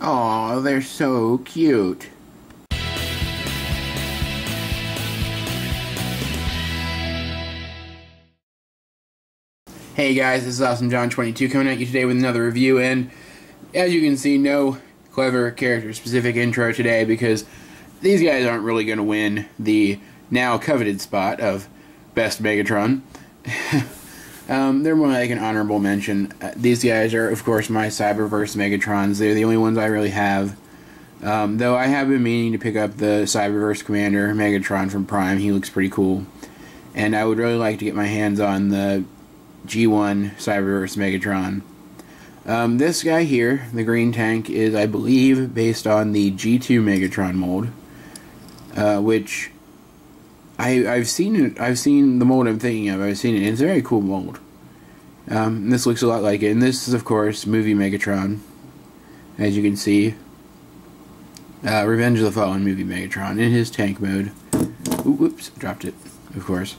Aw, they're so cute. Hey guys, this is Awesome John 22 coming at you today with another review, and as you can see, no clever character-specific intro today because these guys aren't really going to win the now coveted spot of Best Megatron. They're more like an honorable mention. These guys are, of course, my Cyberverse Megatrons. They're the only ones I really have. Though I have been meaning to pick up the Cyberverse Commander Megatron from Prime. He looks pretty cool. And I would really like to get my hands on the G1 Cyberverse Megatron. This guy here, the green tank, is, I believe, based on the G2 Megatron mold, which I've seen it. I've seen the mold I'm thinking of. I've seen it. It's a very cool mold. This looks a lot like it, and this is, of course, movie Megatron, as you can see. Revenge of the Fallen movie Megatron in his tank mode. Whoops, dropped it. Of course,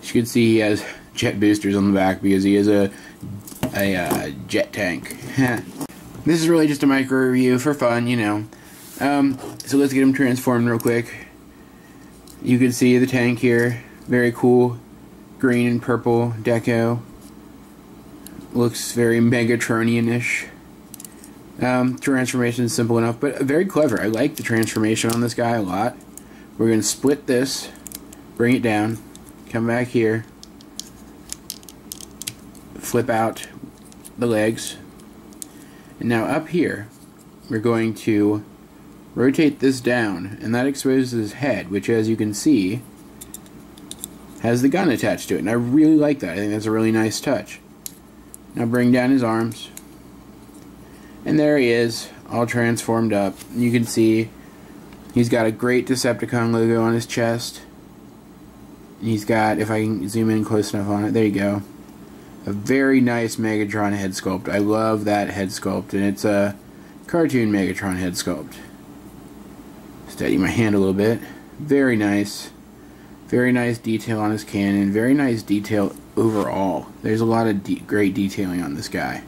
as you can see, he has jet boosters on the back because he is a jet tank. This is really just a micro review for fun, you know. So let's get him transformed real quick. You can see the tank here, very cool, green and purple deco. Looks very Megatronian-ish. Transformation is simple enough, but very clever. I like the transformation on this guy a lot. We're going to split this, bring it down, come back here, flip out the legs, and now up here we're going to rotate this down, and that exposes his head, which, as you can see, has the gun attached to it, and I really like that. I think that's a really nice touch. Now bring down his arms, and there he is, all transformed up. You can see he's got a great Decepticon logo on his chest. He's got, if I can zoom in close enough on it, there you go, a very nice Megatron head sculpt. I love that head sculpt, and it's a cartoon Megatron head sculpt. Steady my hand a little bit. Very nice. Very nice detail on his cannon. Very nice detail overall. There's a lot of great detailing on this guy.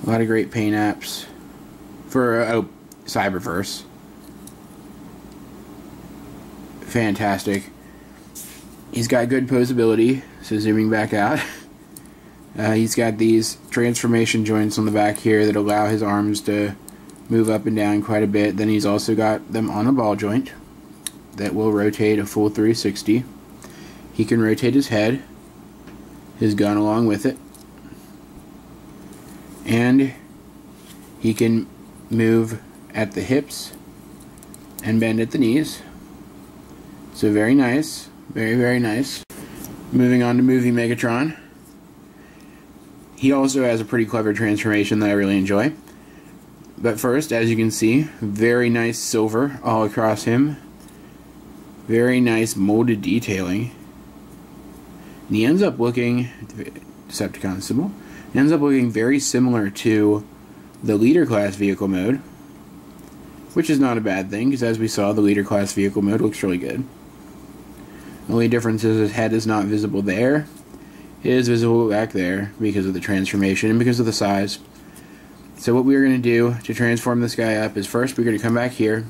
A lot of great paint apps for Cyberverse. Fantastic. He's got good posability, so zooming back out. He's got these transformation joints on the back here that allow his arms to move up and down quite a bit. Then he's also got them on a ball joint that will rotate a full 360. He can rotate his head, his gun along with it, and he can move at the hips and bend at the knees. So very nice. Very, very nice. Moving on to movie Megatron. He also has a pretty clever transformation that I really enjoy. But first, as you can see, very nice silver all across him. Very nice molded detailing. And he ends up looking, Decepticon symbol, he ends up looking very similar to the leader class vehicle mode, which is not a bad thing, because as we saw, the leader class vehicle mode looks really good. The only difference is his head is not visible there. It is visible back there because of the transformation and because of the size. So what we're going to do to transform this guy up is first we're going to come back here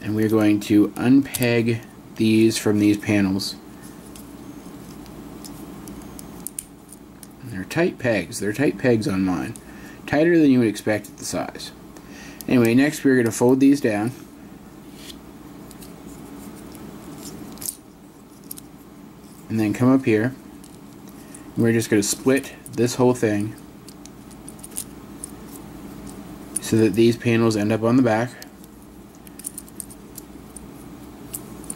and we're going to unpeg these from these panels. And they're tight pegs. They're tight pegs on mine. Tighter than you would expect at the size. Anyway, next we're going to fold these down. And then come up here. We're just going to split this whole thing so that these panels end up on the back.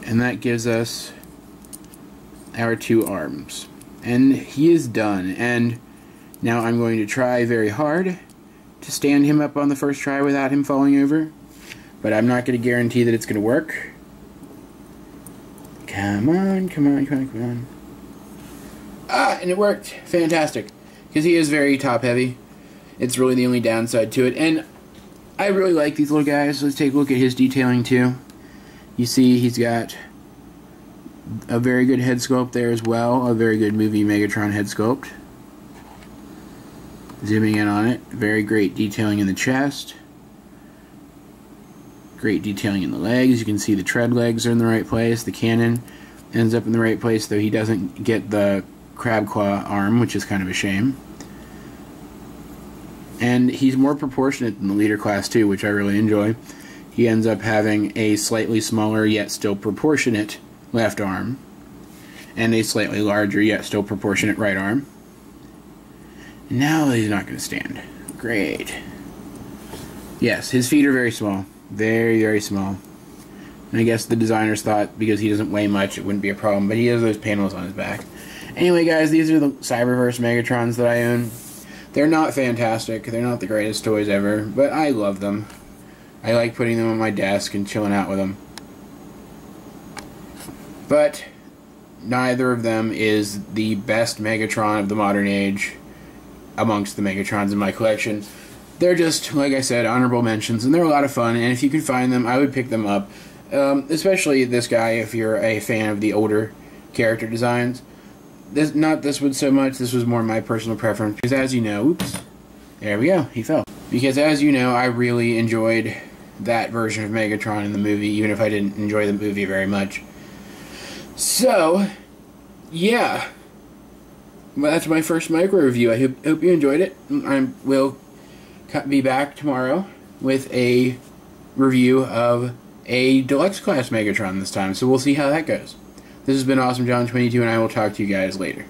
And that gives us our two arms. And he is done. And now I'm going to try very hard to stand him up on the first try without him falling over. But I'm not going to guarantee that it's going to work. Come on, come on, come on, come on. Ah, and it worked. Fantastic. Because he is very top heavy. It's really the only downside to it. And I really like these little guys. Let's take a look at his detailing too. You see he's got a very good head sculpt there as well. A very good movie Megatron head sculpt. Zooming in on it, very great detailing in the chest. Great detailing in the legs. You can see the tread legs are in the right place. The cannon ends up in the right place, though he doesn't get the crab claw arm, which is kind of a shame. And he's more proportionate than the leader class too, which I really enjoy. He ends up having a slightly smaller yet still proportionate left arm, and a slightly larger yet still proportionate right arm. And now he's not going to stand. Great. Yes, his feet are very small. Very, very small. And I guess the designers thought because he doesn't weigh much it wouldn't be a problem, but he has those panels on his back. Anyway, guys, these are the Cyberverse Megatrons that I own. They're not fantastic. They're not the greatest toys ever, but I love them. I like putting them on my desk and chilling out with them. But neither of them is the best Megatron of the modern age amongst the Megatrons in my collection. They're just, like I said, honorable mentions, and they're a lot of fun, and if you can find them, I would pick them up. Especially this guy, if you're a fan of the older character designs. Not this one so much, this was more my personal preference, because as you know, oops, there we go, he fell. Because as you know, I really enjoyed that version of Megatron in the movie, even if I didn't enjoy the movie very much. So, yeah. Well, that's my first micro review. I hope you enjoyed it. I will be back tomorrow with a review of a deluxe class Megatron this time, so we'll see how that goes. This has been Awesome John 22, and I will talk to you guys later.